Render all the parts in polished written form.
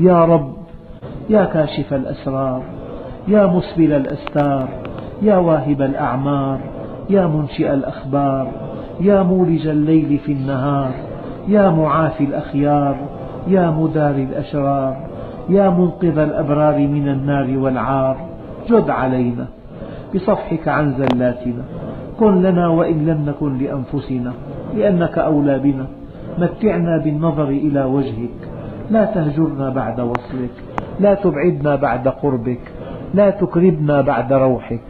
يا رب، يا كاشف الأسرار، يا مسبل الأستار، يا واهب الأعمار، يا منشئ الأخبار، يا مولج الليل في النهار، يا معافي الأخيار، يا مداري الأشرار، يا منقذ الأبرار من النار والعار، جد علينا بصفحك عن زلاتنا، كن لنا وإن لم نكن لأنفسنا، لأنك أولى بنا، متعنا بالنظر إلى وجهك، لا تهجرنا بعد وصلك، لا تبعدنا بعد قربك، لا تكربنا بعد روحك،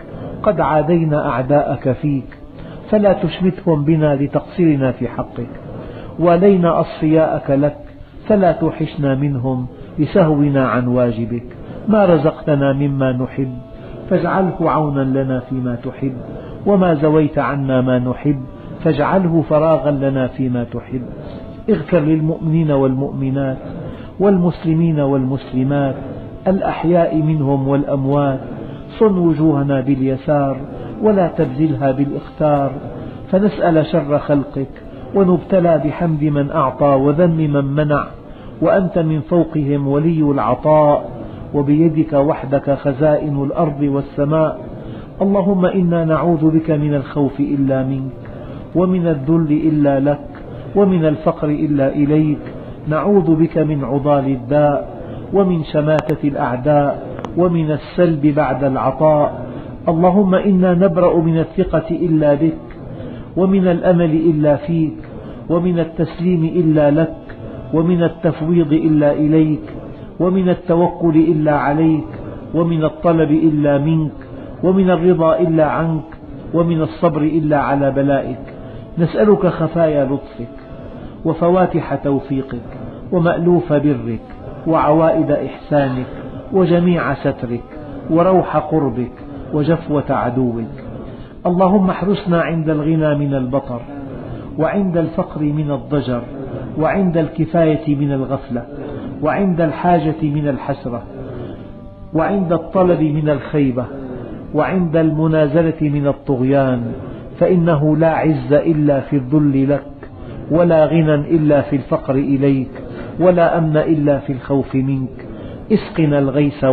قد عادينا أعداءك فيك، فلا تشمتهم بنا لتقصيرنا في حقك، ولينا أصفياءك لك، فلا توحشنا منهم لسهونا عن واجبك، ما رزقتنا مما نحب فاجعله عونا لنا فيما تحب، وما زويت عنا ما نحب فاجعله فراغا لنا فيما تحب، اغفر للمؤمنين والمؤمنات والمسلمين والمسلمات الأحياء منهم والأموات، صن وجوهنا باليسار ولا تبذلها بالإختار، فنسأل شر خلقك ونبتلى بحمد من أعطى وذم من منع، وأنت من فوقهم ولي العطاء، وبيدك وحدك خزائن الأرض والسماء. اللهم إنا نعوذ بك من الخوف إلا منك، ومن الذل إلا لك، ومن الفقر إلا إليك، نعوذ بك من عضال الداء، ومن شماتة الأعداء، ومن السلب بعد العطاء. اللهم إنا نبرأ من الثقة إلا بك، ومن الأمل إلا فيك، ومن التسليم إلا لك، ومن التفويض إلا إليك، ومن التوكل إلا عليك، ومن الطلب إلا منك، ومن الرضا إلا عنك، ومن الصبر إلا على بلائك. نسألك خفايا لطفك، وفواتح توفيقك، ومألوف برك، وعوائد إحسانك، وجميع سترك، وروح قربك، وجفوة عدوك. اللهم احرسنا عند الغنى من البطر، وعند الفقر من الضجر، وعند الكفاية من الغفلة، وعند الحاجة من الحسرة، وعند الطلب من الخيبة، وعند المنازلة من الطغيان، فإنه لا عز إلا في الذل لك، ولا غنى إلا في الفقر إليك، ولا أمن إلا في الخوف منك. اسقنا الغيث